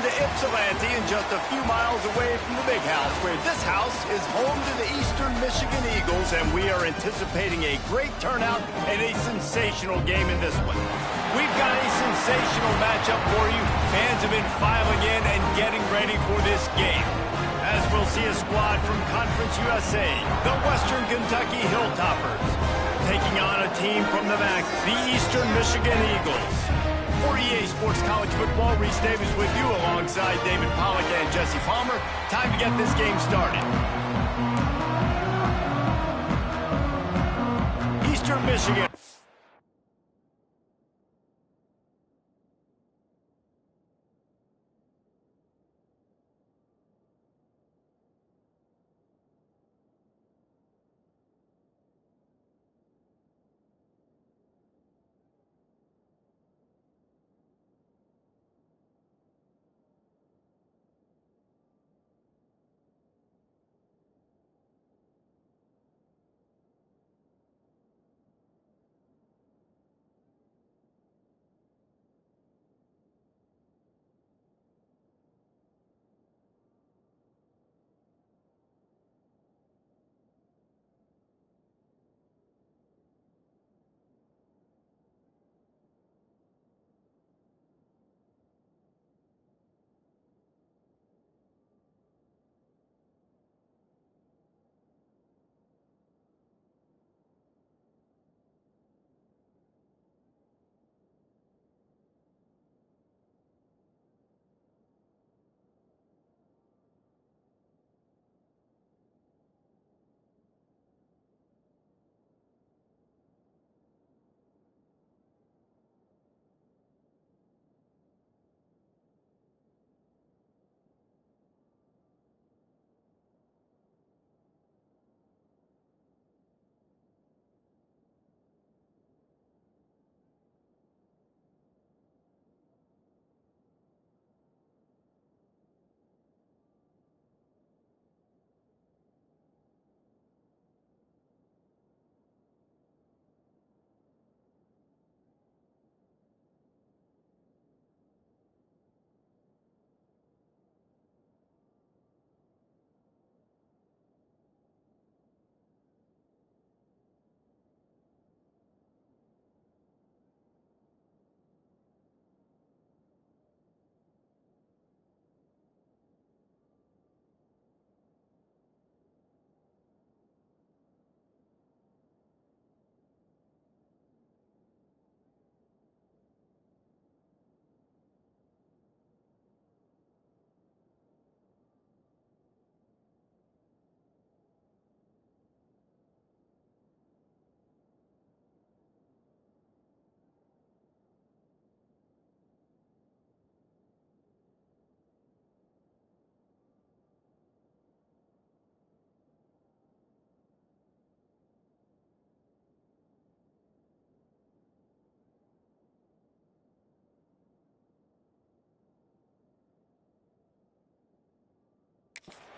to Ypsilanti and just a few miles away from the big house, where this house is home to the Eastern Michigan Eagles, and we are anticipating a great turnout and a sensational game in this one. We've got a sensational matchup for you. Fans have been filing in and getting ready for this game, as we'll see a squad from Conference USA, the Western Kentucky Hilltoppers, taking on a team from the MAC, the Eastern Michigan Eagles. For EA Sports College Football, Reese Davis with you alongside David Pollack and Jesse Palmer. Time to get this game started. Eastern Michigan.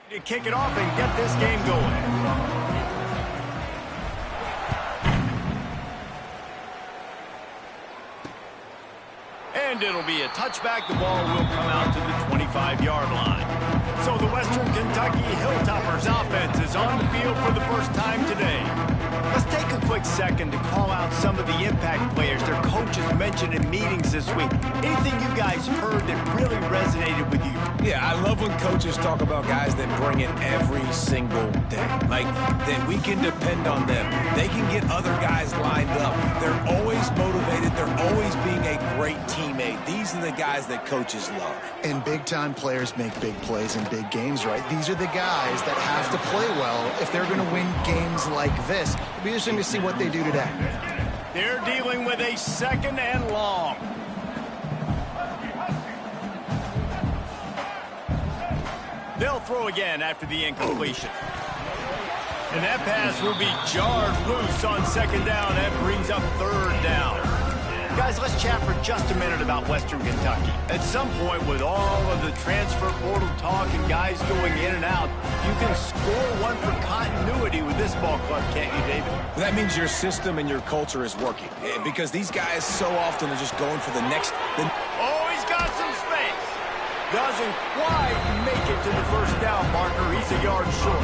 To kick it off and get this game going. And it'll be a touchback. The ball will come out to the 25-yard line. So the Western Kentucky Hilltoppers offense is on the field for the first time today. Let's take a quick second to call out some of the impact players their coaches mentioned in meetings this week. Anything you guys heard that really resonated with you? Yeah, I love when coaches talk about guys that bring it every single day. Like, that we can depend on them. They can get other guys lined up. They're always motivated. They're always being a great teammate. These are the guys that coaches love. And big-time players make big plays in big games, right? These are the guys that have to play well if they're going to win games like this. It'll be interesting to see what they do today. They're dealing with a second and long. They'll throw again after the incompletion. And that pass will be jarred loose on second down. That brings up third down. Guys, let's chat for just a minute about Western Kentucky. At some point, with all of the transfer portal talk and guys going in and out, you can score one for continuity with this ball club, can't you, David? Well, that means your system and your culture is working. Because these guys so often are just going for the next... Oh, he's got some space. Doesn't quite make it to the first down marker. He's a yard short.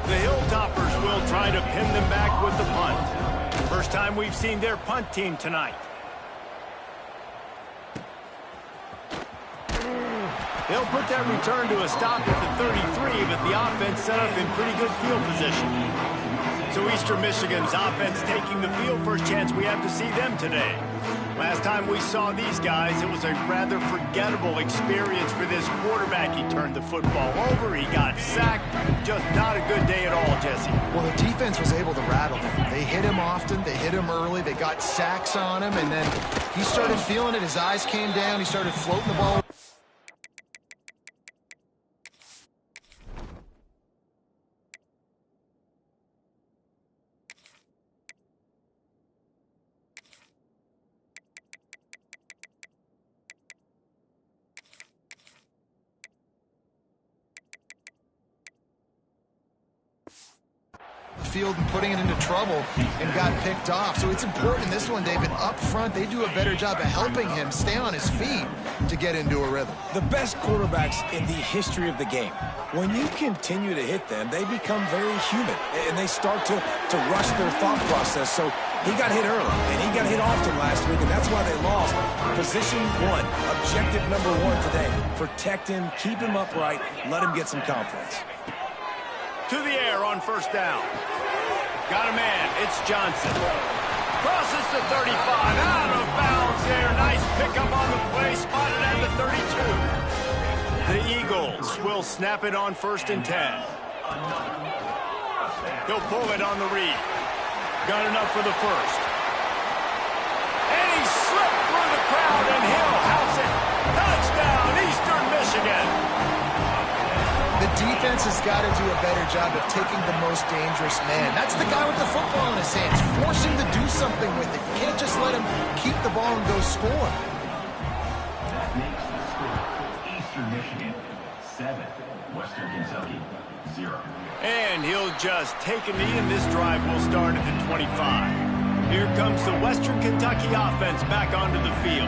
The Hilltoppers will try to pin them back with the punt. First time we've seen their punt team tonight. They'll put that return to a stop at the 33, but the offense set up in pretty good field position. So Eastern Michigan's offense taking the field. First chance we have to see them today. Last time we saw these guys, it was a rather forgettable experience for this quarterback. He turned the football over, he got sacked. Just not a good day at all, Jesse. Well, the defense was able to rattle him. They hit him often, they hit him early, they got sacks on him, and then he started feeling it. His eyes came down, he started floating the ball. Field and putting it into trouble and got picked off. So it's important in this one, David. Up front, they do a better job of helping him stay on his feet to get into a rhythm. The best quarterbacks in the history of the game, when you continue to hit them, they become very human, and they start to rush their thought process. So he got hit early, and he got hit often last week, and that's why they lost. Position one, objective number one today. Protect him, keep him upright, let him get some confidence. To the air on first down. Got a man. It's Johnson. Crosses the 35. Out of bounds there. Nice pickup on the play. Spotted at the 32. The Eagles will snap it on 1st and 10. He'll pull it on the read. Got enough for the first. And he slipped through the crowd, and he'll house it. Touchdown, Eastern Michigan. The defense has got to do a better job of taking the most dangerous man. That's the guy with the football in his hands. Force him to do something with it. You can't just let him keep the ball and go score. That makes the score Eastern Michigan 7, Western Kentucky 0. And he'll just take a knee, and this drive will start at the 25. Here comes the Western Kentucky offense back onto the field.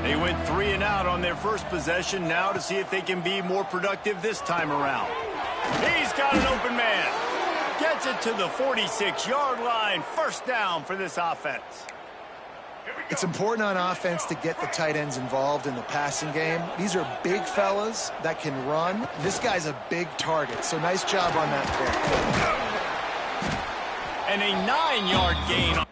They went 3 and out on their first possession. Now to see if they can be more productive this time around. He's got an open man. Gets it to the 46-yard line. First down for this offense. It's important on offense to get the tight ends involved in the passing game. These are big fellas that can run. This guy's a big target, so nice job on that play. And a 9-yard gain.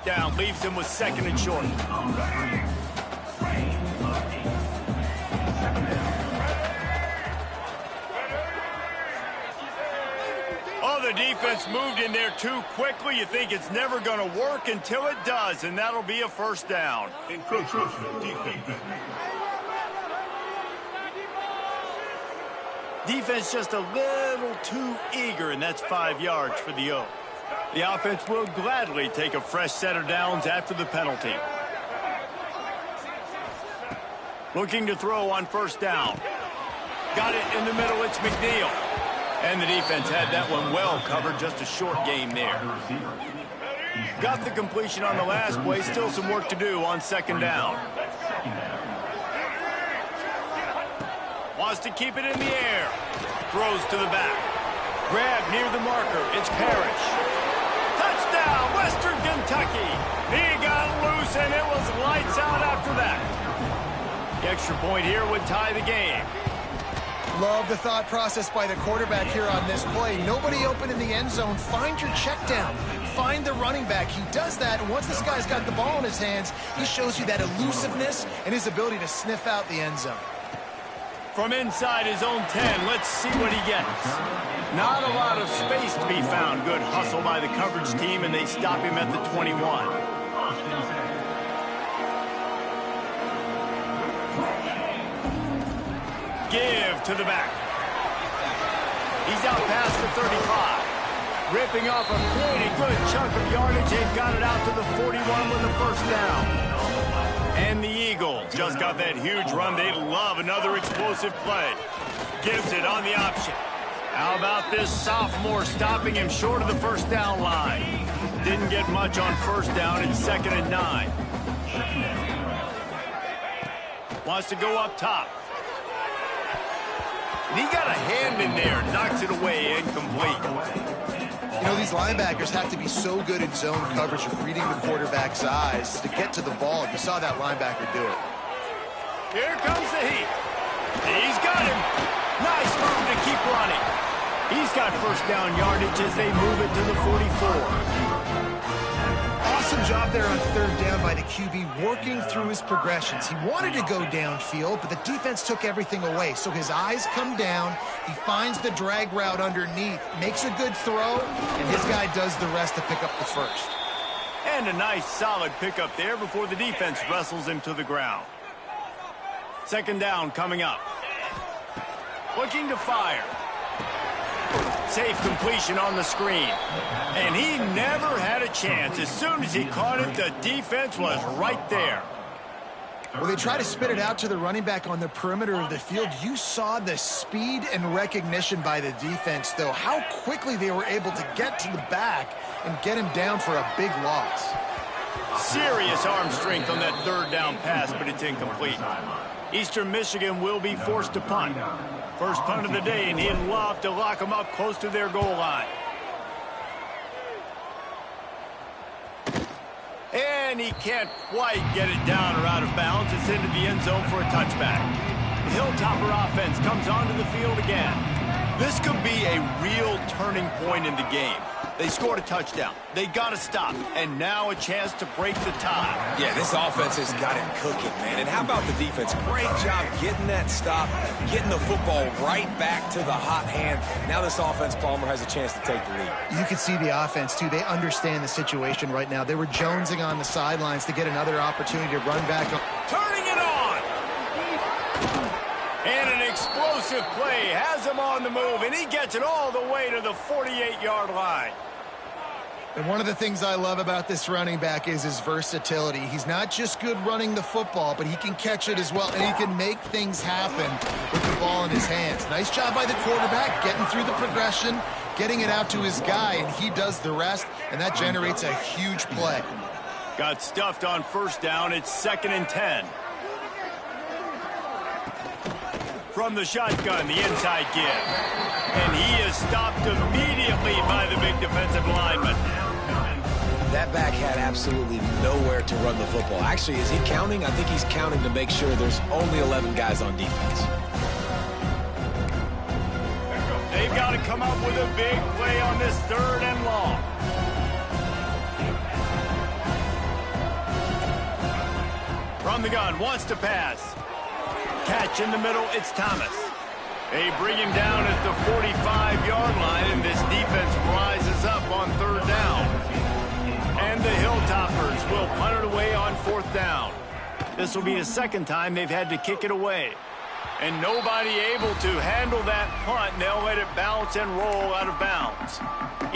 Down, leaves him with 2nd and short. Oh, the defense moved in there too quickly. You think it's never going to work until it does, and that'll be a first down. Defense just a little too eager, and that's 5 yards for the O. The offense will gladly take a fresh set of downs after the penalty. Looking to throw on first down. Got it in the middle, it's McNeil. And the defense had that one well covered, just a short game there. Got the completion on the last play, still some work to do on 2nd down. Wants to keep it in the air. Throws to the back. Grab near the marker, it's Parrish. Touchdown, Western Kentucky. He got loose, and it was lights out after that. The extra point here would tie the game. Love the thought process by the quarterback here on this play. Nobody open in the end zone. Find your check down. Find the running back. He does that, and once this guy's got the ball in his hands, he shows you that elusiveness and his ability to sniff out the end zone. From inside his own 10, let's see what he gets. Not a lot of space to be found. Good hustle by the coverage team, and they stop him at the 21. Give to the back. He's out past the 35. Ripping off a pretty good chunk of yardage. They've got it out to the 41 with the first down. And the Eagles just got that huge run. They love another explosive play. Gives it on the option. How about this sophomore stopping him short of the first down line? Didn't get much on first down. It's 2nd and 9. Wants to go up top. And he got a hand in there. Knocks it away. Incomplete. You know, these linebackers have to be so good in zone coverage of reading the quarterback's eyes to get to the ball. You saw that linebacker do it. Here comes the heat. He's got him. Nice move to keep running. He's got first down yardage as they move it to the 44. Awesome job there on 3rd down by the QB, working through his progressions. He wanted to go downfield, but the defense took everything away. So his eyes come down. He finds the drag route underneath, makes a good throw, and his guy does the rest to pick up the first. And a nice solid pickup there before the defense wrestles him to the ground. 2nd down coming up. Looking to fire. Safe completion on the screen. And he never had a chance. As soon as he caught it, the defense was right there. Well, they try to spit it out to the running back on the perimeter of the field. You saw the speed and recognition by the defense, though. How quickly they were able to get to the back and get him down for a big loss. Serious arm strength on that 3rd down pass, but it's incomplete. Eastern Michigan will be forced to punt. First punt of the day, and he'd love to lock them up close to their goal line. And he can't quite get it down or out of bounds. It's into the end zone for a touchback. The Hilltopper offense comes onto the field again. This could be a real turning point in the game. They scored a touchdown. They got to stop. And now a chance to break the tie. Yeah, this offense has got it cooking, man. And how about the defense? Great job getting that stop, getting the football right back to the hot hand. Now this offense, Palmer, has a chance to take the lead. You can see the offense, too. They understand the situation right now. They were jonesing on the sidelines to get another opportunity to run back. Turning it on! And an explosive play has him on the move, and he gets it all the way to the 48-yard line. And one of the things I love about this running back is his versatility. He's not just good running the football, but he can catch it as well, and he can make things happen with the ball in his hands. Nice job by the quarterback, getting through the progression, getting it out to his guy, and he does the rest, and that generates a huge play. Got stuffed on first down. It's 2nd and 10. From the shotgun, the inside give. And he is stopped immediately by the big defensive lineman. That back had absolutely nowhere to run the football. Actually, is he counting? I think he's counting to make sure there's only 11 guys on defense. They've got to come up with a big play on this 3rd and long. From the gun, wants to pass. Catch in the middle, it's Thomas. They bring him down at the 45-yard line, and this defense rises up on 3rd down. And the Hilltoppers will punt it away on 4th down. This will be the 2nd time they've had to kick it away. And nobody able to handle that punt, and they'll let it bounce and roll out of bounds.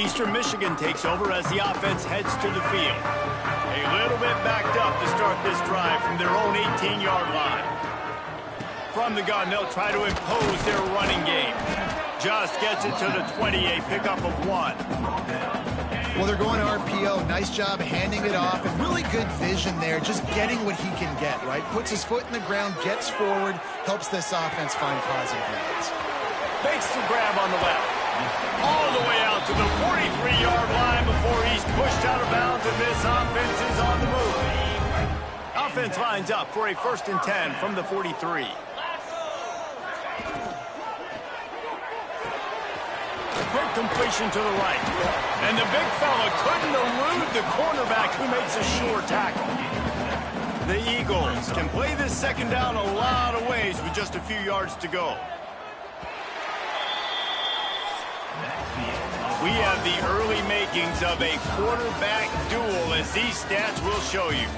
Eastern Michigan takes over as the offense heads to the field. A little bit backed up to start this drive from their own 18-yard line. From the gun, they'll try to impose their running game. Just gets it to the 20, a pickup of 1. Well, they're going RPO. Nice job handing it off, and really good vision there, just getting what he can get, right? Puts his foot in the ground, gets forward, helps this offense find positive yards. Makes the grab on the left. All the way out to the 43-yard line before he's pushed out of bounds, and this offense is on the move. Offense lines up for a 1st and 10 from the 43. Quick completion to the right. And the big fella couldn't elude the cornerback who makes a sure tackle. The Eagles can play this 2nd down a lot of ways with just a few yards to go. We have the early makings of a quarterback duel, as these stats will show you.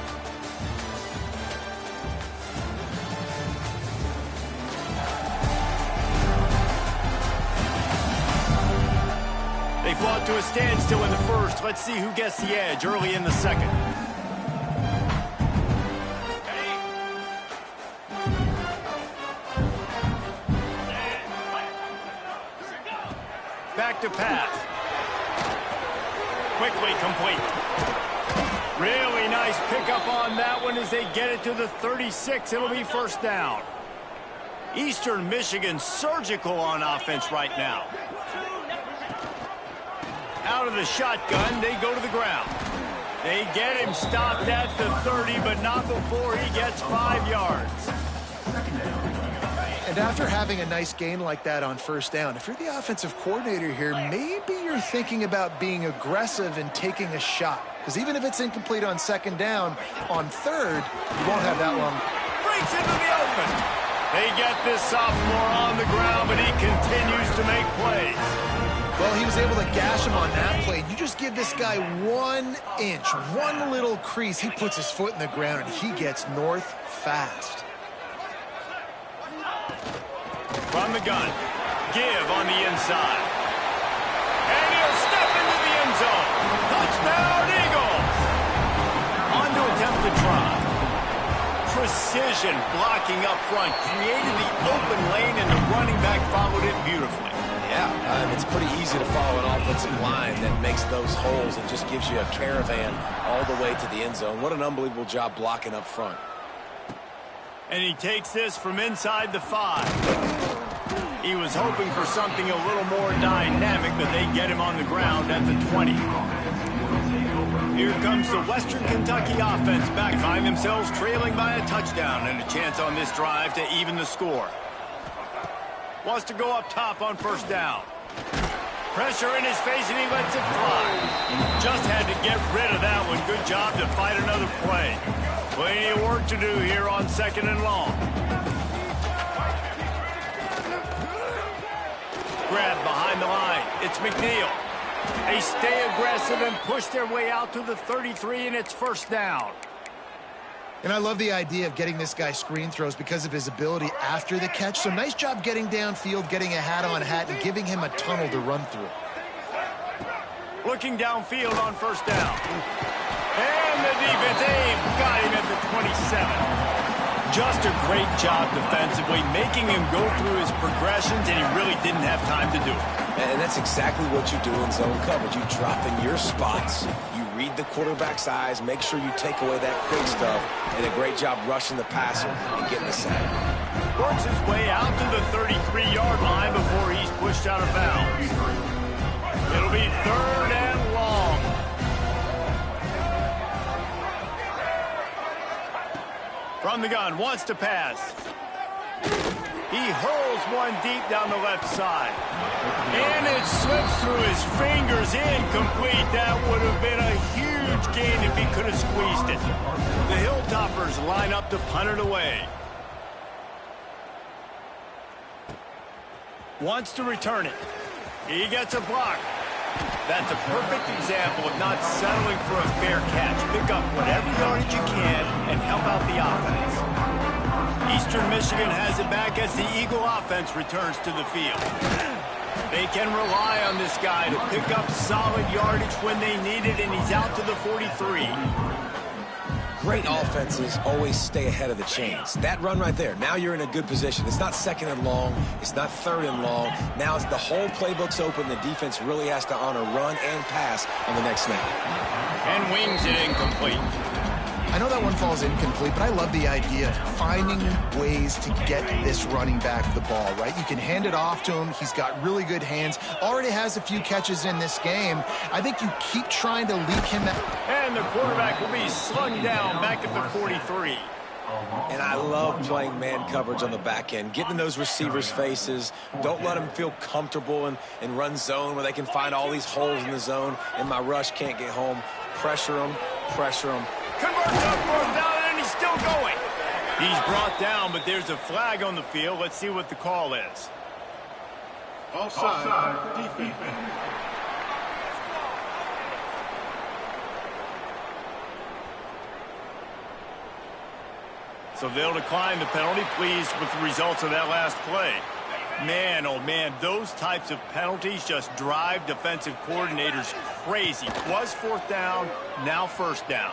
They fought to a standstill in the 1st. Let's see who gets the edge early in the 2nd. back to pass. Quickly complete. Really nice pickup on that one as they get it to the 36. It'll be first down. Eastern Michigan surgical on offense right now. Out of the shotgun, they go to the ground. They get him stopped at the 30, but not before he gets 5 yards. And after having a nice gain like that on first down, if you're the offensive coordinator here, maybe you're thinking about being aggressive and taking a shot. Because even if it's incomplete on second down, on third, you won't have that long. Breaks into the open. They get this sophomore on the ground, but he continues to make plays. Well, he was able to gash him on that play. You just give this guy 1 inch, one little crease. He puts his foot in the ground, and he gets north fast. From the gun, give on the inside. And he'll step into the end zone. Touchdown, Eagles! On to attempt to try. Precision blocking up front, created the open lane, and the running back followed it beautifully. Yeah, it's pretty easy to follow an offensive line that makes those holes and just gives you a caravan all the way to the end zone. What an unbelievable job blocking up front. And he takes this from inside the 5. He was hoping for something a little more dynamic, but they get him on the ground at the 20. Here comes the Western Kentucky offense back. Find themselves trailing by a touchdown and a chance on this drive to even the score. Wants to go up top on first down. Pressure in his face, and he lets it fly. Just had to get rid of that one. Good job to fight another play. Plenty of work to do here on second and long. Grab behind the line. It's McNeil. They stay aggressive and push their way out to the 33, and it's first down. And I love the idea of getting this guy screen throws because of his ability after the catch. So nice job getting downfield, getting a hat-on-hat, and giving him a tunnel to run through. Looking downfield on first down. And the defense, got him at the 27. Just a great job defensively, making him go through his progressions, and he really didn't have time to do it. And that's exactly what you do in zone coverage. You drop in your spots, you read the quarterback's eyes, make sure you take away that quick stuff, and a great job rushing the passer and getting the sack. Works his way out to the 33-yard line before he's pushed out of bounds. It'll be third and long. From the gun, wants to pass. He hurls one deep down the left side. And it slips through his fingers, incomplete. That would have been a huge gain if he could have squeezed it. The Hilltoppers line up to punt it away. Wants to return it. He gets a block. That's a perfect example of not settling for a fair catch. Pick up whatever yardage you can and help out the offense. Eastern Michigan has it back as the Eagle offense returns to the field. They can rely on this guy to pick up solid yardage when they need it, and he's out to the 43. Great offenses always stay ahead of the chains. That run right there, now you're in a good position. It's not second and long. It's not third and long. Now it's the whole playbook's open. The defense really has to honor run and pass on the next snap. And wings it incomplete. I know that one falls incomplete, but I love the idea of finding ways to get this running back the ball, right? You can hand it off to him. He's got really good hands. Already has a few catches in this game. I think you keep trying to leak him out. And the quarterback will be slung down back at the 43. And I love playing man coverage on the back end, getting in those receivers' faces. Don't let them feel comfortable and run zone where they can find all these holes in the zone, and my rush can't get home. Pressure them, pressure them. Converts on fourth down, and he's still going. He's brought down, but there's a flag on the field. Let's see what the call is. Offside, defense. So they'll decline the penalty. Pleased with the results of that last play. Man, oh man, those types of penalties just drive defensive coordinators crazy. Was fourth down, now first down.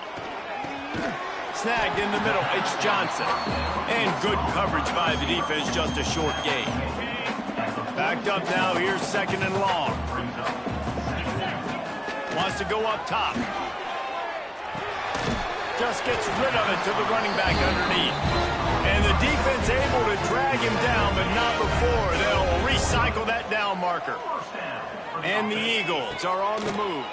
Snagged in the middle, it's Johnson. And good coverage by the defense, just a short gain. Backed up now, here's second and long. Wants to go up top. Just gets rid of it to the running back underneath. And the defense able to drag him down, but not before. They'll recycle that down marker. And the Eagles are on the move.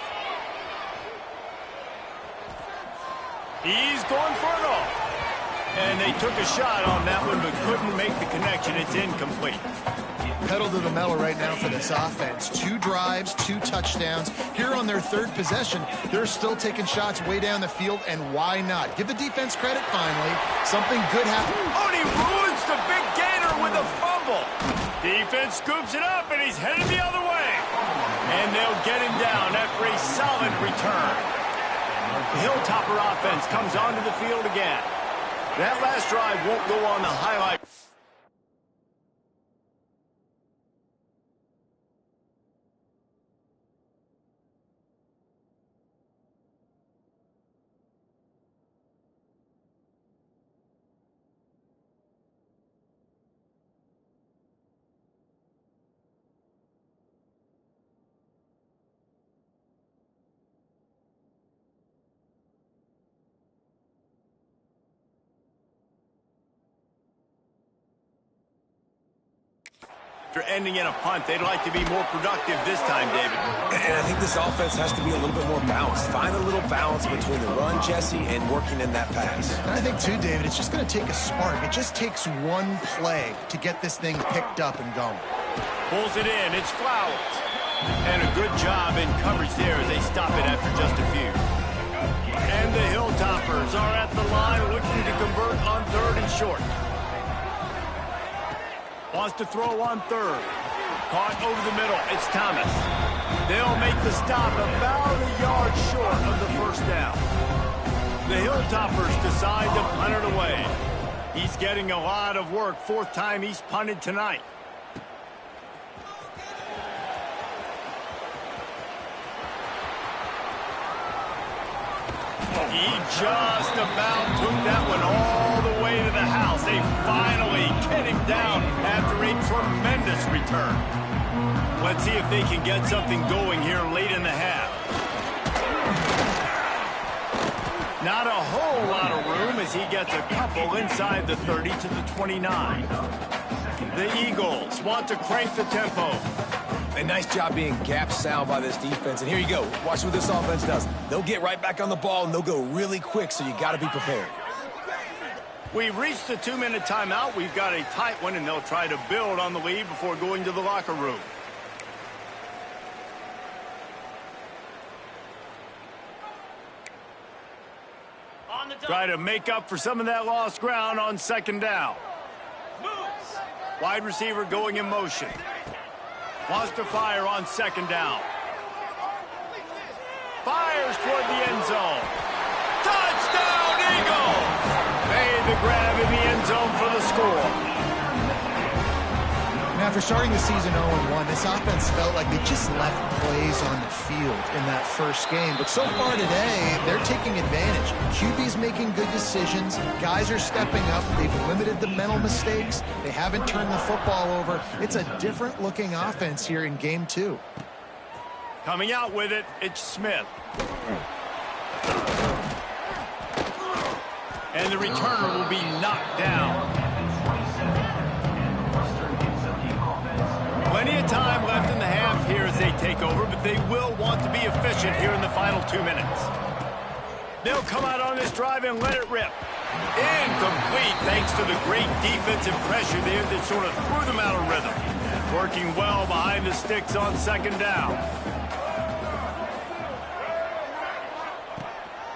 He's going for it all. And they took a shot on that one, but couldn't make the connection. It's incomplete. Pedal to the metal right now for this offense. 2 drives, 2 touchdowns. Here on their 3rd possession, they're still taking shots way down the field, and why not? Give the defense credit finally. Something good happened. Oh, and he ruins the big gainer with a fumble. Defense scoops it up, and he's headed the other way. And they'll get him down after a solid return. The Hilltopper offense comes onto the field again. That last drive won't go on the highlight. After ending in a punt, they'd like to be more productive this time, David. And I think this offense has to be a little bit more balanced. Find a little balance between the run, Jesse, and working in that pass. And I think, too, David, it's just going to take a spark. It just takes one play to get this thing picked up and going. Pulls it in. It's Flowers. And a good job in coverage there as they stop it after just a few. And the Hilltoppers are at the line looking to convert on 3rd and short. Wants to throw on 3rd. Caught over the middle. It's Thomas. They'll make the stop about a yard short of the 1st down. The Hilltoppers decide to punt it away. He's getting a lot of work. 4th time he's punted tonight. He just about took that one all the way to the house. They finally get him down after a tremendous return. Let's see if they can get something going here late in the half. Not a whole lot of room as he gets a couple inside the 30 to the 29. The Eagles want to crank the tempo. A nice job being gap sound by this defense. And here you go. Watch what this offense does. They'll get right back on the ball, and they'll go really quick, so you got to be prepared. We've reached the 2-minute timeout. We've got a tight one, and they'll try to build on the lead before going to the locker room. Try to make up for some of that lost ground on 2nd down. Wide receiver going in motion. Wants to fire on 2nd down. Fires toward the end zone. Touchdown, Eagles! Made the grab in the end zone for the score. Now, after starting the season 0-1, this offense felt like they just left plays on the field in that 1st game. But so far today, they're taking advantage. QB's making good decisions. Guys are stepping up. They've limited the mental mistakes. They haven't turned the football over. It's a different-looking offense here in Game 2. Coming out with it, it's Smith. And the returner will be knocked down. Plenty of time left in the half here as they take over, but they will want to be efficient here in the final 2 minutes. They'll come out on this drive and let it rip. Incomplete thanks to the great defensive pressure there that sort of threw them out of rhythm. Working well behind the sticks on 2nd down.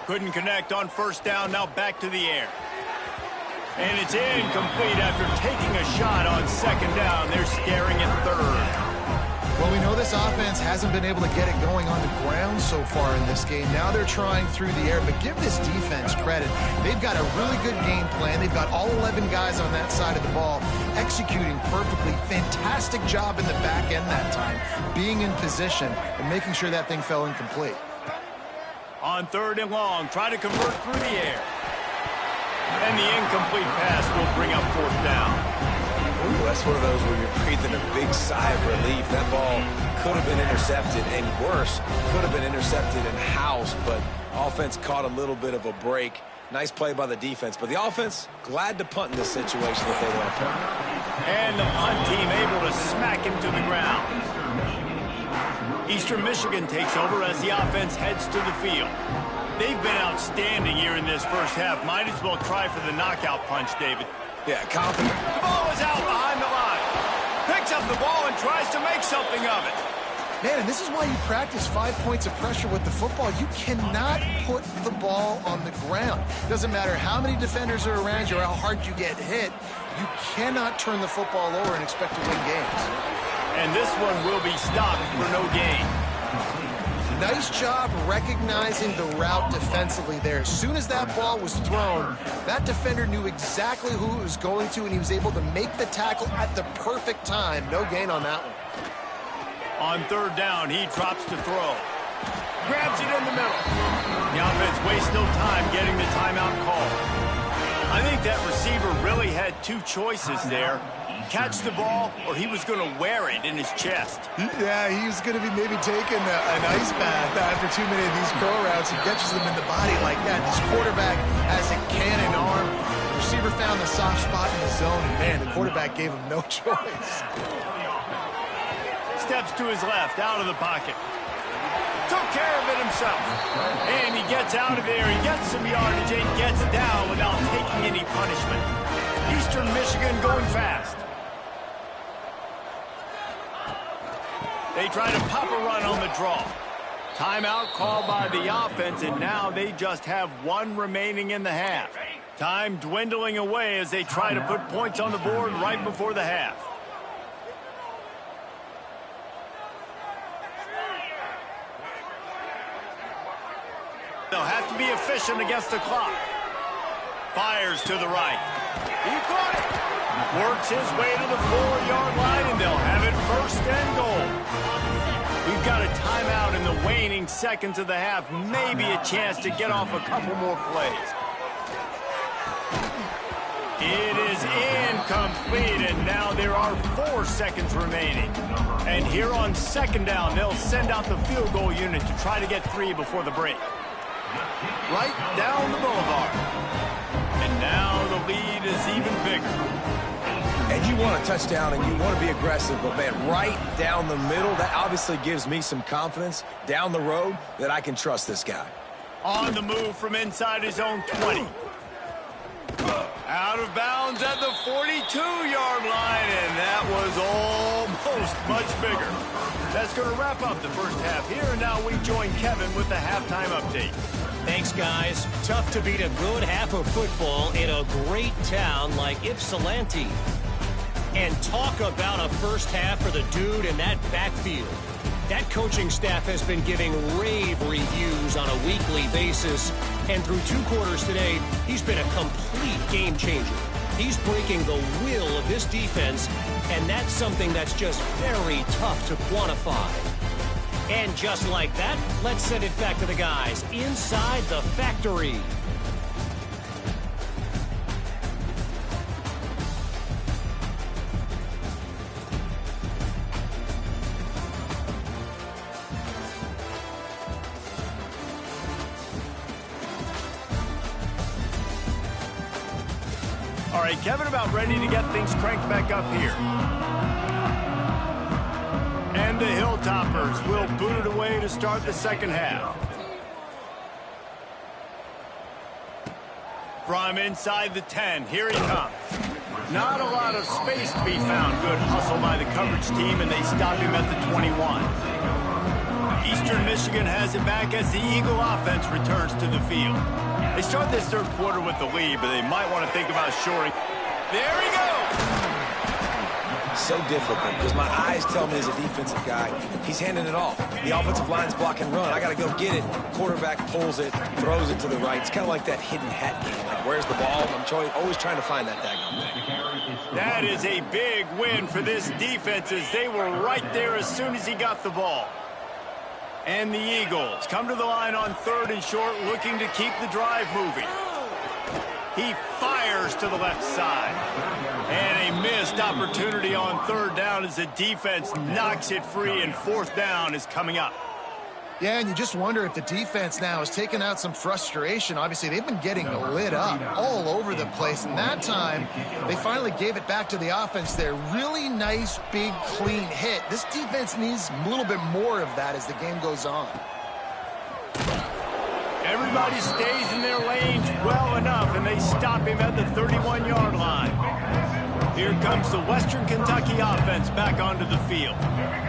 Couldn't connect on 1st down, now back to the air. And it's incomplete after taking a shot on 2nd down. They're scaring at 3rd. Well, we know this offense hasn't been able to get it going on the ground so far in this game. Now they're trying through the air, but give this defense credit. They've got a really good game plan. They've got all 11 guys on that side of the ball executing perfectly. Fantastic job in the back end that time, being in position and making sure that thing fell incomplete. On 3rd and long, try to convert through the air. And the incomplete pass will bring up 4th down. Ooh, that's one of those where you're breathing a big sigh of relief. That ball could have been intercepted, and worse, could have been intercepted and housed, but offense caught a little bit of a break. Nice play by the defense, but the offense glad to punt in this situation if they want to punt. And the punt team able to smack him to the ground. Eastern Michigan takes over as the offense heads to the field. They've been outstanding here in this first half. Might as well try for the knockout punch, David. Yeah, confident. The ball is out behind the line. Picks up the ball and tries to make something of it. Man, and this is why you practice 5 points of pressure with the football. You cannot put the ball on the ground. Doesn't matter how many defenders are around you or how hard you get hit. You cannot turn the football over and expect to win games. And this one will be stopped for no gain. Nice job recognizing the route defensively there. As soon as that ball was thrown, that defender knew exactly who it was going to, and he was able to make the tackle at the perfect time. No gain on that one. On third down, he drops to throw. Grabs it in the middle. The offense wastes no time getting the timeout call. I think that receiver really had two choices there. Catch the ball, or he was going to wear it in his chest. Yeah, he was going to be maybe taking an ice bath after too many of these curl routes. He catches them in the body like that. This quarterback has a cannon arm. The receiver found the soft spot in the zone, and man, the quarterback gave him no choice. Steps to his left, out of the pocket. Took care of it himself. And he gets out of there, he gets some yardage, and gets down without taking any punishment. Eastern Michigan going fast. They try to pop a run on the draw. Timeout called by the offense, and now they just have one remaining in the half. Time dwindling away as they try to put points on the board right before the half. They'll have to be efficient against the clock. Fires to the right. He caught it. Works his way to the 4-yard line, and they'll have it first and goal. We've got a timeout in the waning seconds of the half. Maybe a chance to get off a couple more plays. It is incomplete, and now there are 4 seconds remaining. And here on second down, they'll send out the field goal unit to try to get 3 before the break. Right down the boulevard. And now the lead is even bigger. And you want a touchdown and you want to be aggressive, but man, right down the middle, that obviously gives me some confidence down the road that I can trust this guy. On the move from inside his own 20. Out of bounds at the 42-yard line, and that was almost much bigger. That's going to wrap up the first half here, and now we join Kevin with the halftime update. Thanks, guys. Tough to beat a good half of football in a great town like Ypsilanti. And talk about a first half for the dude in that backfield. That coaching staff has been giving rave reviews on a weekly basis. And through 2 quarters today, he's been a complete game changer. He's breaking the will of this defense, and that's something that's just very tough to quantify. And just like that, let's send it back to the guys inside the factory. All right, Kevin about ready to get things cranked back up here. And the Hilltoppers will boot it away to start the second half. From inside the 10, here he comes. Not a lot of space to be found. Good hustle by the coverage team, and they stop him at the 21. Eastern Michigan has it back as the Eagle offense returns to the field. They start this third quarter with the lead, but they might want to think about shoring. There he goes! So difficult because my eyes tell me as a defensive guy, he's handing it off. The offensive line's block and run. I got to go get it. Quarterback pulls it, throws it to the right. It's kind of like that hidden hat game. Like, where's the ball? I'm always trying to find that daggone thing. That is a big win for this defense as they were right there as soon as he got the ball. And the Eagles come to the line on 3rd and short, looking to keep the drive moving. He fires to the left side. And a Missed opportunity on third down as the defense knocks it free, and fourth down is coming up. Yeah, and you just wonder if the defense now has taken out some frustration. Obviously, they've been getting lit up all over the place. And that time, they finally gave it back to the offense there. Really nice, big, clean hit. This defense needs a little bit more of that as the game goes on. Everybody stays in their lanes well enough, and they stop him at the 31-yard line. Here comes the Western Kentucky offense back onto the field.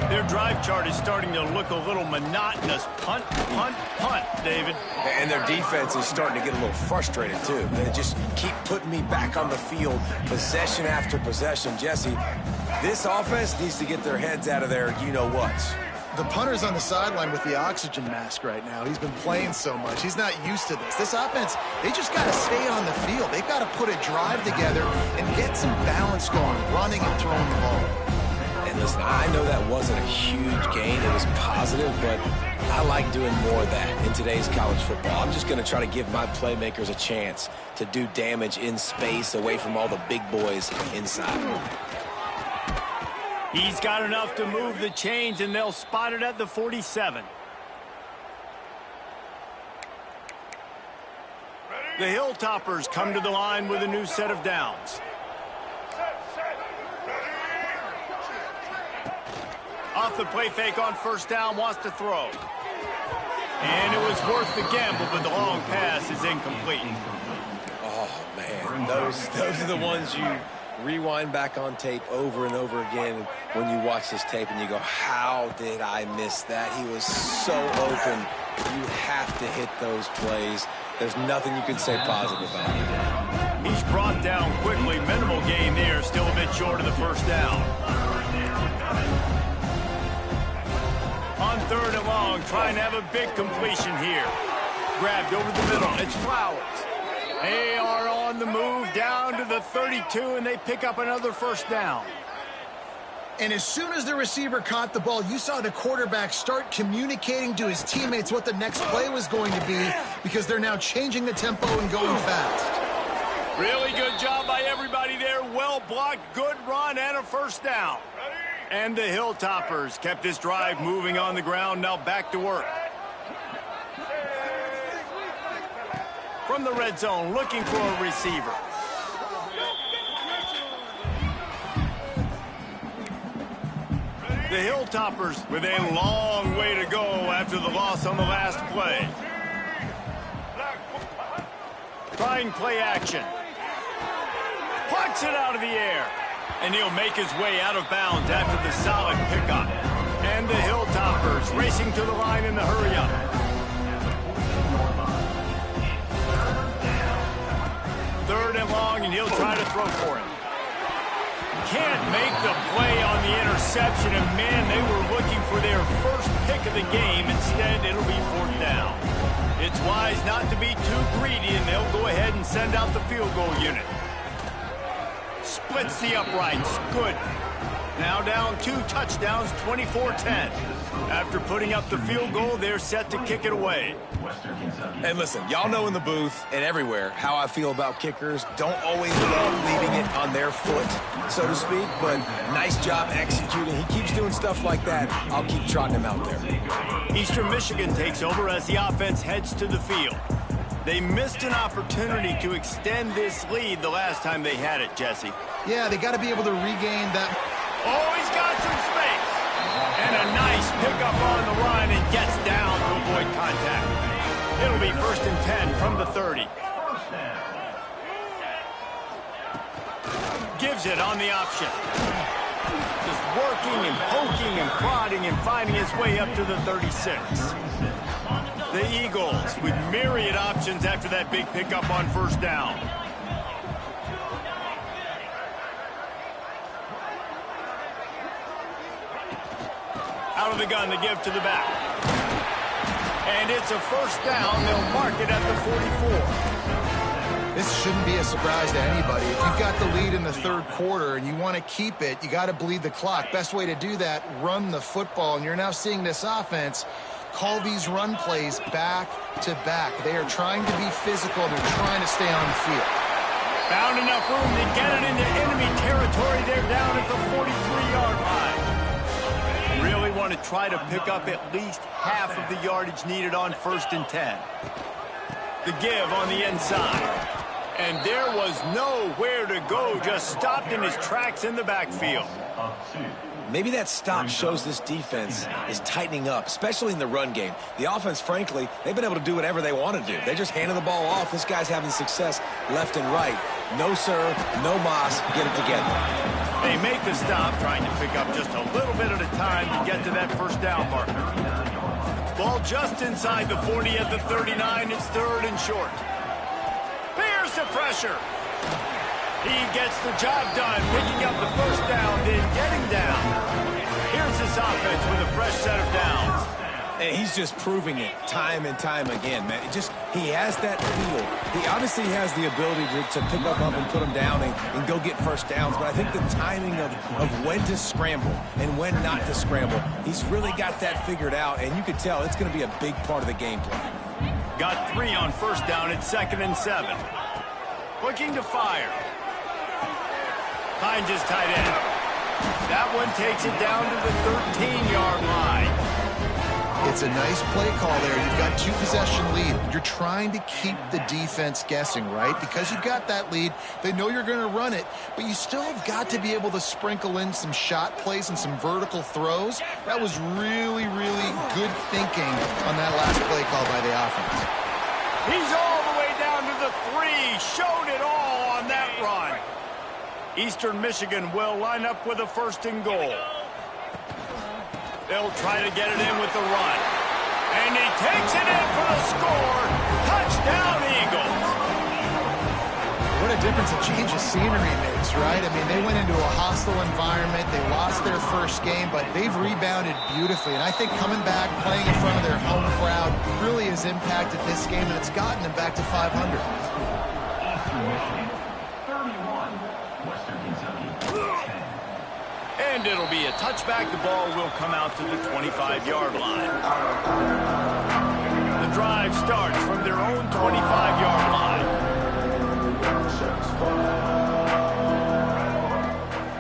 Their drive chart is starting to look a little monotonous. Punt, punt, punt, David. And their defense is starting to get a little frustrated, too. They just keep putting me back on the field, possession after possession. Jesse, this offense needs to get their heads out of their you-know-whats. The punter's on the sideline with the oxygen mask right now. He's been playing so much. He's not used to this. This offense, they just got to stay on the field. They've got to put a drive together and get some balance going, running and throwing the ball. And listen, I know that wasn't a huge gain. It was positive, but I like doing more of that in today's college football. I'm just going to try to give my playmakers a chance to do damage in space away from all the big boys inside. He's got enough to move the chains, and they'll spot it at the 47. The Hilltoppers come to the line with a new set of downs. Off the play fake on first down, wants to throw. And it was worth the gamble, but the long pass is incomplete. Oh, man, those are the ones you rewind back on tape over and over again when you watch this tape and you go, how did I miss that? He was so open. You have to hit those plays. There's nothing you can say positive about it. He's brought down quickly. Minimal gain there. Still a bit short of the first down. On third and long, trying to have a big completion here. Grabbed over the middle. It's Flowers. They are on the move down to the 32, and they pick up another first down. And as soon as the receiver caught the ball, you saw the quarterback start communicating to his teammates what the next play was going to be, because they're now changing the tempo and going fast. Really good job by everybody there. Well blocked, good run, and a first down. And the Hilltoppers kept this drive moving on the ground. Now back to work. From the red zone, looking for a receiver. The Hilltoppers with a long way to go after the loss on the last play. Trying play action. Plucks it out of the air. And he'll make his way out of bounds after the solid pickup. And the Hilltoppers racing to the line in the hurry-up. Third and long, and he'll try to throw for him. Can't make the play on the interception, and man, they were looking for their first pick of the game. Instead, it'll be fourth down. It's wise not to be too greedy, and they'll go ahead and send out the field goal unit. Splits the uprights. Good. Now down 2 touchdowns, 24-10. After putting up the field goal, they're set to kick it away. And listen, y'all know in the booth and everywhere how I feel about kickers. Don't always love leaving it on their foot, so to speak, but nice job executing. He keeps doing stuff like that. I'll keep trotting him out there. Eastern Michigan takes over as the offense heads to the field. They missed an opportunity to extend this lead the last time they had it, Jesse. Yeah, they got to be able to regain that. Oh, he's got some space. And a nice pickup on the run, and gets down to avoid contact. It'll be 1st and 10 from the 30. Gives it on the option. Just working and poking and prodding and finding his way up to the 36. The Eagles with myriad options after that big pickup on first down. Out of the gun to give to the back. And it's a first down. They'll mark it at the 44. This shouldn't be a surprise to anybody. If you've got the lead in the third quarter and you want to keep it, you got to bleed the clock. Best way to do that, run the football. And you're now seeing this offense call these run plays back to back. They are trying to be physical. They're trying to stay on the field. Found enough room to get it into enemy territory try to pick up at least half of the yardage needed on 1st and 10. The give on the inside. And there was nowhere to go, just stopped in his tracks in the backfield. Maybe that stop shows this defense is tightening up, especially in the run game. The offense, frankly, they've been able to do whatever they want to do. They just handed the ball off. This guy's having success left and right. No sir, no mas, get it together. They make the stop, trying to pick up just a little bit at a time to get to that 1st down marker. Ball just inside the 40 at the 39. It's 3rd and short. Here's the pressure. He gets the job done, picking up the 1st down, then getting down. Here's this offense with a fresh set of downs. And he's just proving it time and time again, man. He has that feel. He obviously has the ability to pick up and put them down and go get 1st downs. But I think the timing of when to scramble and when not to scramble, he's really got that figured out. And you can tell it's going to be a big part of the game plan. Got 3 on 1st down at 2nd and 7. Looking to fire. Hines is tight end. That one takes it down to the 13-yard line. It's a nice play call there. You've got 2-possession lead. You're trying to keep the defense guessing, right? Because you've got that lead, they know you're going to run it, but you still have got to be able to sprinkle in some shot plays and some vertical throws. That was really, really good thinking on that last play call by the offense. He's all the way down to the 3. Showed it all on that run. Eastern Michigan will line up with a 1st and goal. They'll try to get it in with the run. And he takes it in for the score. Touchdown, Eagles. What a difference a change of scenery makes, right? I mean, they went into a hostile environment. They lost their 1st game, but they've rebounded beautifully. And I think coming back, playing in front of their home crowd really has impacted this game, and it's gotten them back to 500. Eastern Michigan, 31. Western Kentucky, 10. And it'll be a touchback. The ball will come out to the 25-yard line. The drive starts from their own 25-yard line.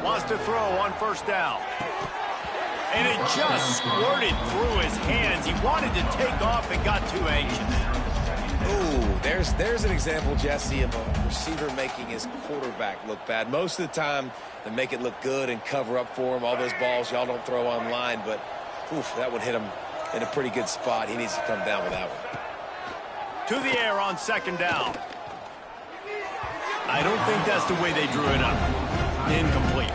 Wants to throw on 1st down. And it just squirted through his hands. He wanted to take off and got too anxious. Ooh, there's an example, Jesse, of a receiver making his quarterback look bad. Most of the time, they make it look good and cover up for him. All those balls y'all don't throw online, but oof, that would hit him in a pretty good spot. He needs to come down with that one. To the air on 2nd down. I don't think that's the way they drew it up. Incomplete.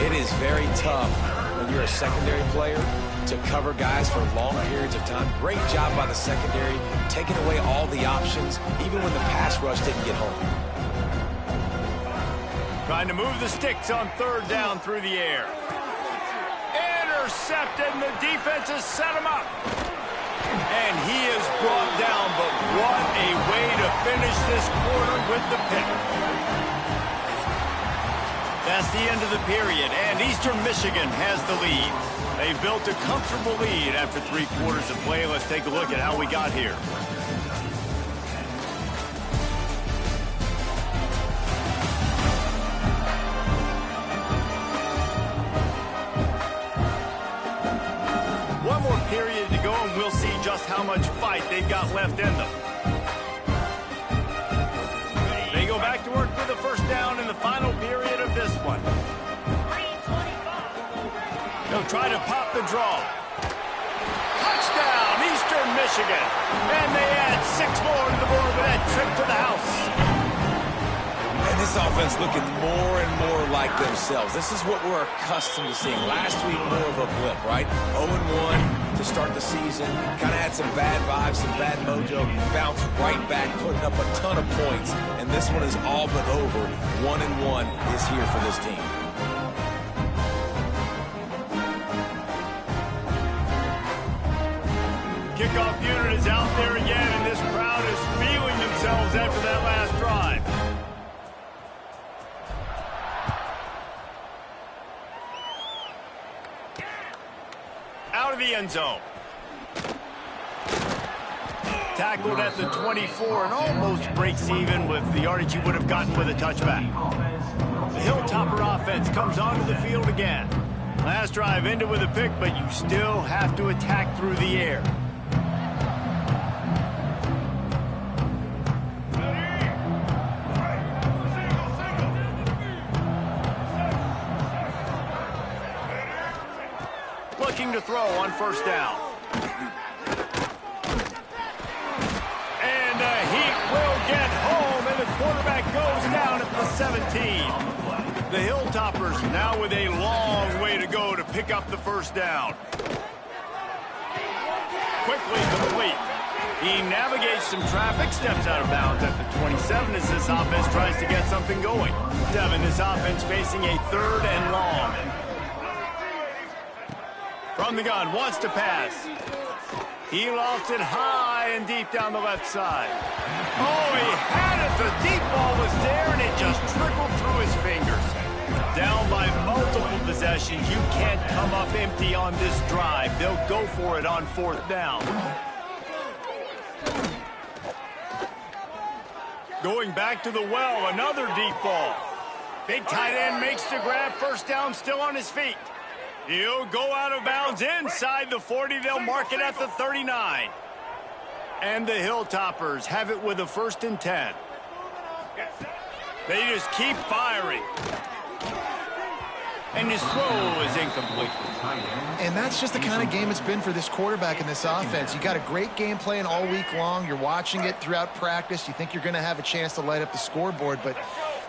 It is very tough when you're a secondary player to cover guys for long periods of time. Great job by the secondary, taking away all the options, even when the pass rush didn't get home. Trying to move the sticks on 3rd down through the air. Intercepted, and the defense has set him up. And he is brought down, but what a way to finish this quarter with the pick. That's the end of the period, and Eastern Michigan has the lead. They've built a comfortable lead after 3 quarters of play. Let's take a look at how we got here. One more period to go, and we'll see just how much fight they've got left in them. They go back to work with the 1st down in the final period of this one. They'll try to pop the draw. Touchdown, Eastern Michigan. And they add 6 more to the board with that trip to the house. And this offense looking more and more like themselves. This is what we're accustomed to seeing. Last week, more of a blip, right? 0-1 to start the season. Kind of had some bad vibes, some bad mojo. Bounced right back, putting up a ton of points. And this one is all but over. 1-1 is here for this team. Kickoff unit is out there again, and this crowd is feeling themselves after that last drive. Out of the end zone. Tackled at the 24 and almost breaks even with the yardage he would have gotten with a touchback. The Hilltopper offense comes onto the field again. Last drive ended with a pick, but you still have to attack through the air. Looking to throw on first down. And he will get home, and the quarterback goes down at the 17. The Hilltoppers now with a long way to go to pick up the first down. Quickly complete. He navigates some traffic, steps out of bounds at the 27 as this offense tries to get something going. Devin, this offense facing a 3rd and long. From the gun, wants to pass. He lost it high and deep down the left side. Oh, he had it. The deep ball was there, and it just trickled through his fingers. Down by multiple possessions. You can't come up empty on this drive. They'll go for it on 4th down. Going back to the well, another deep ball. Big tight end makes the grab. First down, still on his feet. He'll go out of bounds inside the 40. They'll mark it at the 39. And the Hilltoppers have it with a 1st and 10. They just keep firing. And his throw is incomplete. And that's just the kind of game it's been for this quarterback in this offense. You got a great game plan all week long. You're watching it throughout practice. You think you're going to have a chance to light up the scoreboard, but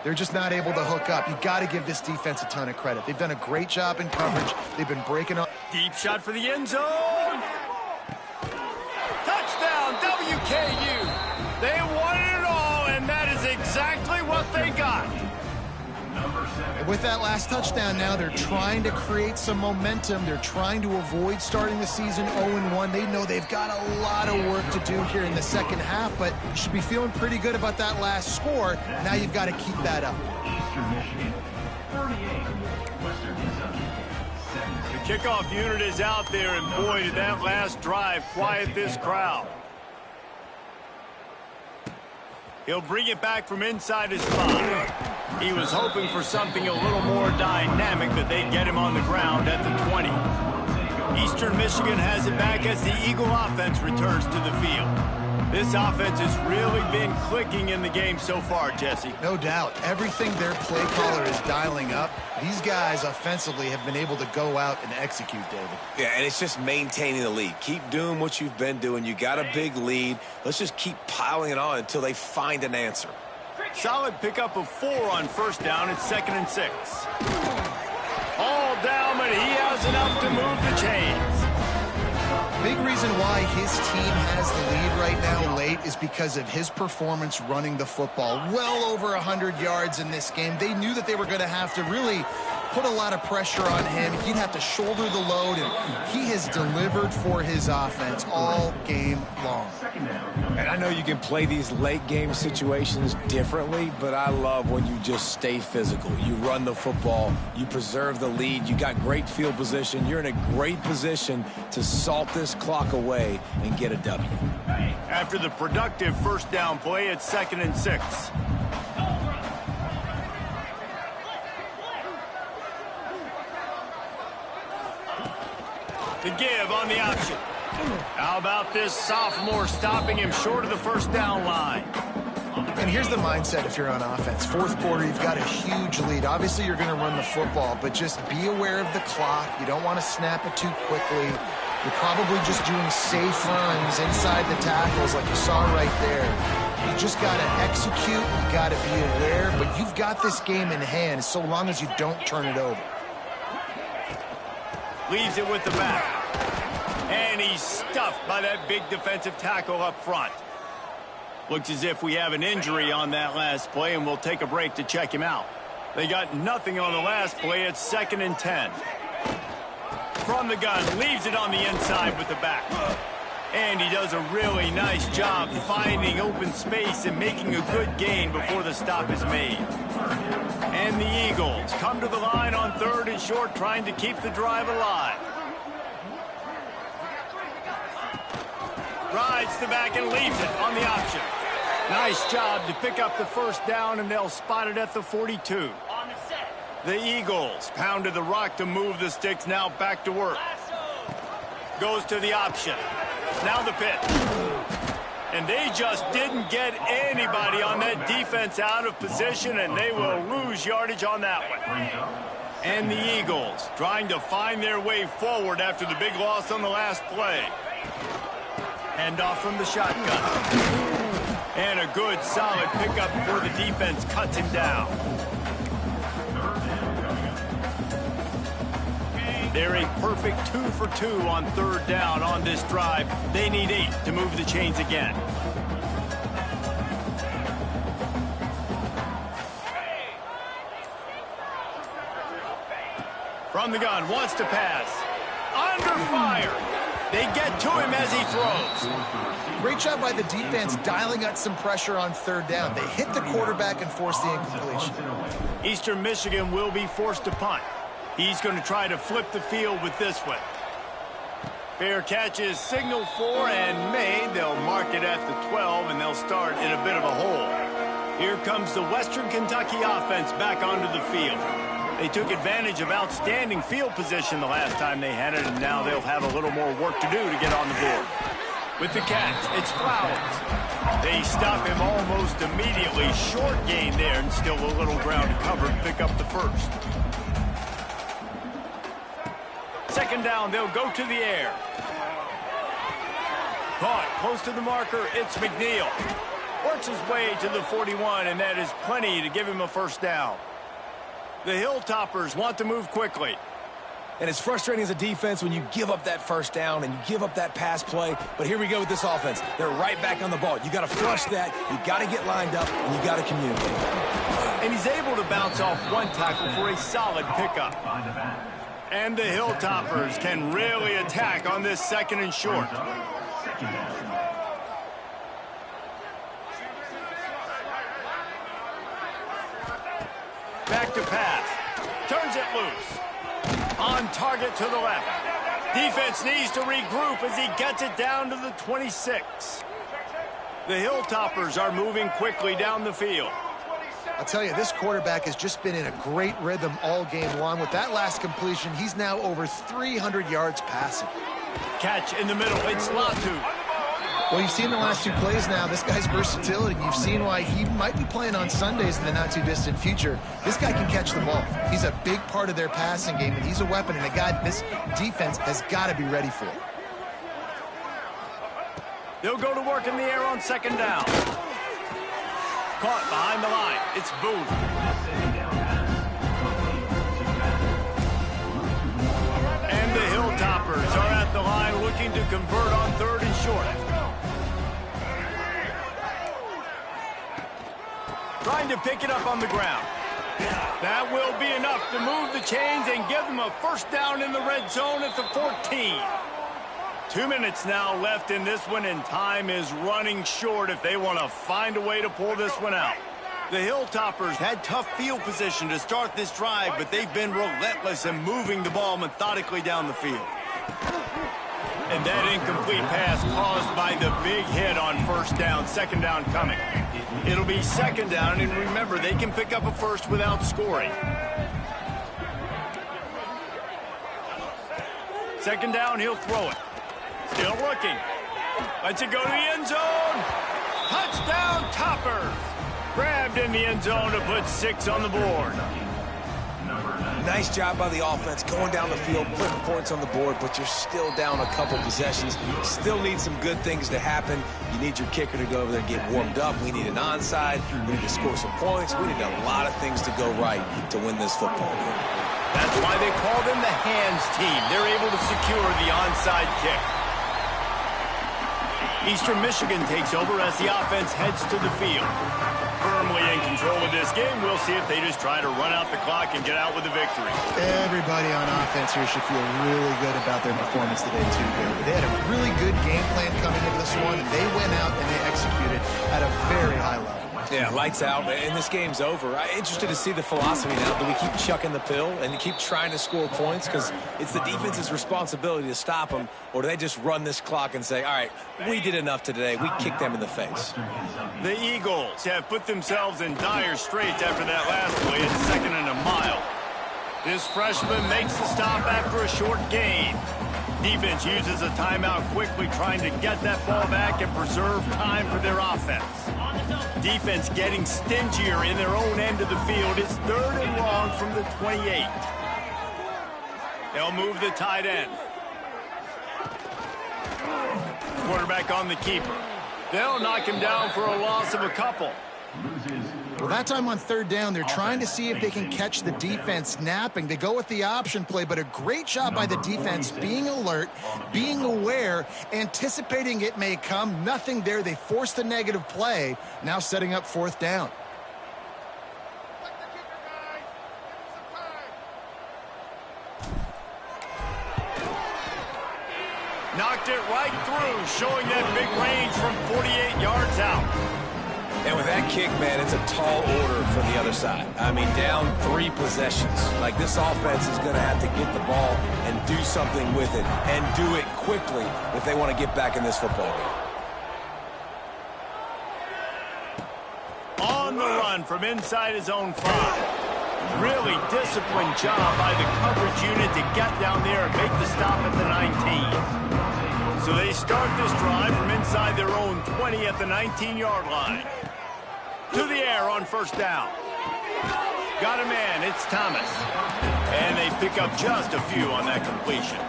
they're just not able to hook up. You got to give this defense a ton of credit. They've done a great job in coverage. They've been breaking up. Deep shot for the end zone. Touchdown, WKU. They wanted it all, and that is exactly what they got. With that last touchdown now, they're trying to create some momentum. They're trying to avoid starting the season 0-1. They know they've got a lot of work to do here in the second half, but you should be feeling pretty good about that last score. Now you've got to keep that up. Eastern Michigan, 38. Western Kentucky, 7. The kickoff unit is out there, and boy, did that last drive quiet this crowd. He'll bring it back from inside his spot. He was hoping for something a little more dynamic, but they get him on the ground at the 20. Eastern Michigan has it back as the Eagle offense returns to the field. This offense has really been clicking in the game so far, Jesse. No doubt. Everything their play caller is dialing up, these guys offensively have been able to go out and execute, David. Yeah, and it's just maintaining the lead. Keep doing what you've been doing. You got a big lead. Let's just keep piling it on until they find an answer. Solid pickup of 4 on first down. It's 2nd and 6. All down, but he has enough to move the chains. Big reason why his team has the lead right now late is because of his performance running the football. Well over 100 yards in this game. They knew that they were going to have to really put a lot of pressure on him. He'd have to shoulder the load, and he has delivered for his offense all game long. And I know you can play these late game situations differently, but I love when you just stay physical. You run the football, you preserve the lead, you got great field position, you're in a great position to salt this clock away and get a W. After the productive first down play, it's 2nd and 6. The give on the option. How about this sophomore stopping him short of the first down line? And here's the mindset if you're on offense. Fourth quarter, you've got a huge lead. Obviously, you're going to run the football, but just be aware of the clock. You don't want to snap it too quickly. You're probably just doing safe runs inside the tackles like you saw right there. You just got to execute. You got to be aware, but you've got this game in hand so long as you don't turn it over. Leaves it with the back. And he's stuffed by that big defensive tackle up front. Looks as if we have an injury on that last play, and we'll take a break to check him out. They got nothing on the last play. It's 2nd and 10. From the gun, leaves it on the inside with the back. And he does a really nice job finding open space and making a good gain before the stop is made. And the Eagles come to the line on 3rd and short, trying to keep the drive alive. Rides the back and leaves it on the option. Nice job to pick up the first down, and they'll spot it at the 42. On the set. The Eagles pounded the rock to move the sticks, now back to work. Goes to the option. Now the pitch. And they just didn't get anybody on that defense out of position, and they will lose yardage on that one. And the Eagles trying to find their way forward after the big loss on the last play. Hand off from the shotgun. And a good, solid pickup before the defense cuts him down. They're a perfect 2 for 2 on third down on this drive. They need 8 to move the chains again. From the gun, wants to pass. Under fire. They get to him as he throws. Great job by the defense dialing up some pressure on third down. They hit the quarterback and forced the incompletion. Eastern Michigan will be forced to punt. He's going to try to flip the field with this one. Fair catch is signaled for and made. They'll mark it at the 12, and they'll start in a bit of a hole. Here comes the Western Kentucky offense back onto the field. They took advantage of outstanding field position the last time they had it, and now they'll have a little more work to do to get on the board. With the catch, it's Flowers. They stop him almost immediately. Short gain there, and still a little ground to cover to pick up the first. Second down, they'll go to the air. Caught close to the marker, it's McNeil. Works his way to the 41, and that is plenty to give him a first down. The Hilltoppers want to move quickly. And it's frustrating as a defense when you give up that first down and you give up that pass play. But here we go with this offense. They're right back on the ball. You got to flush that. You got to get lined up, and you got to communicate. And he's able to bounce off one tackle for a solid pickup. And the Hilltoppers can really attack on this second and short. Back to pass. Turns it loose. On target to the left. Defense needs to regroup as he gets it down to the 26. The Hilltoppers are moving quickly down the field. I'll tell you, this quarterback has just been in a great rhythm all game long. With that last completion, he's now over 300 yards passing. Catch in the middle. It's Latu. Well, you've seen the last 2 plays now. This guy's versatility. You've seen why he might be playing on Sundays in the not-too-distant future. This guy can catch the ball. He's a big part of their passing game, and he's a weapon, and a guy this defense has got to be ready for. They'll go to work in the air on second down. Caught behind the line. It's Booth. And the Hilltoppers are at the line looking to convert on third and short. Trying to pick it up on the ground. That will be enough to move the chains and give them a first down in the red zone at the 14. 2 minutes now left in this one, and time is running short if they want to find a way to pull this one out. The Hilltoppers had tough field position to start this drive, but they've been relentless in moving the ball methodically down the field. And that incomplete pass caused by the big hit on first down. Second down coming. It'll be second down, and remember, they can pick up a first without scoring. Second down, he'll throw it. Still looking. Lets it go to the end zone. Touchdown, Toppers. Grabbed in the end zone to put 6 on the board. Nice job by the offense going down the field, putting points on the board, but you're still down a couple possessions. Still need some good things to happen. You need your kicker to go over there and get warmed up. We need an onside. We need to score some points. We need a lot of things to go right to win this football game. That's why they call them the hands team. They're able to secure the onside kick. Eastern Michigan takes over as the offense heads to the field. Firmly in control of this game. We'll see if they just try to run out the clock and get out with a victory. Everybody on offense here should feel really good about their performance today, too. They had a really good game plan coming into this one, and they went out and they executed at a very high level. Yeah, lights out, and this game's over. I'm interested to see the philosophy now. Do we keep chucking the pill and keep trying to score points? Because it's the defense's responsibility to stop them, or do they just run this clock and say, all right, we did enough today. We kicked them in the face. The Eagles have put themselves in dire straits after that last play. It's second and a mile. This freshman makes the stop after a short gain. Defense uses a timeout quickly, trying to get that ball back and preserve time for their offense. Defense getting stingier in their own end of the field. It's 3rd and long from the 28. They'll move the tight end. Quarterback on the keeper. They'll knock him down for a loss of a couple. Well, that time on 3rd down, they're trying to see if they can catch the defense napping. They go with the option play, but a great job by the defense being alert, being aware, anticipating it may come. Nothing there. They forced a negative play, now setting up 4th down. Knocked it right through, showing that big range from 48 yards out. And with that kick, man, it's a tall order for the other side. I mean, down 3 possessions. Like, this offense is going to have to get the ball and do something with it, and do it quickly if they want to get back in this football game. On the run from inside his own 5. Really disciplined job by the coverage unit to get down there and make the stop at the 19. So they start this drive from inside their own 20 at the 19-yard line. To the air on 1st down. Got a man, it's Thomas. And they pick up just a few on that completion.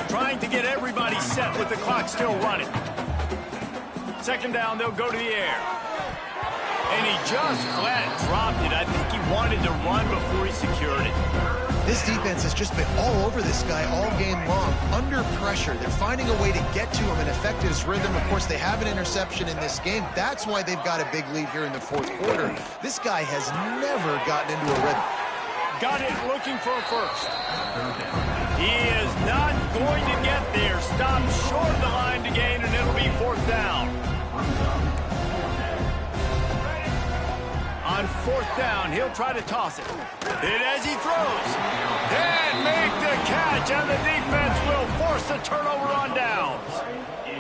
Trying to get everybody set with the clock still running. 2nd down, they'll go to the air. And he just flat dropped it. I think he wanted to run before he secured it. This defense has just been all over this guy all game long, under pressure. They're finding a way to get to him and affect his rhythm. Of course, they have an interception in this game. That's why they've got a big lead here in the 4th quarter. This guy has never gotten into a rhythm. Got it looking for a 1st. He is not going to get there. Stopped short of the line to gain, and it'll be 4th down. On 4th down, he'll try to toss it. Hit as he throws. And make the catch, and the defense will force the turnover on downs.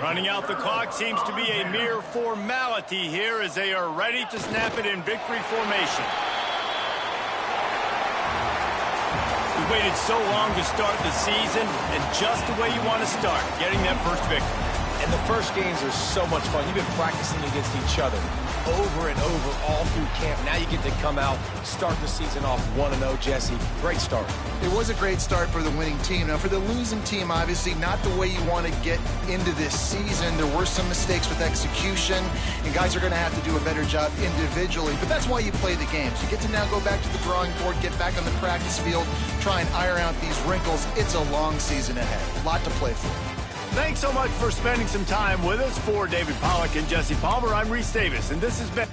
Running out the clock seems to be a mere formality here as they are ready to snap it in victory formation. We waited so long to start the season, and just the way you want to start, getting that first victory. And the first games are so much fun. You've been practicing against each other over and over all through camp. Now you get to come out, start the season off 1-0, Jesse. Great start. It was a great start for the winning team. Now, for the losing team, obviously not the way you want to get into this season. There were some mistakes with execution, and guys are going to have to do a better job individually. But that's why you play the games. You get to now go back to the drawing board, get back on the practice field, try and iron out these wrinkles. It's a long season ahead. A lot to play for. Thanks so much for spending some time with us. For David Pollack and Jesse Palmer, I'm Reese Davis, and this has been...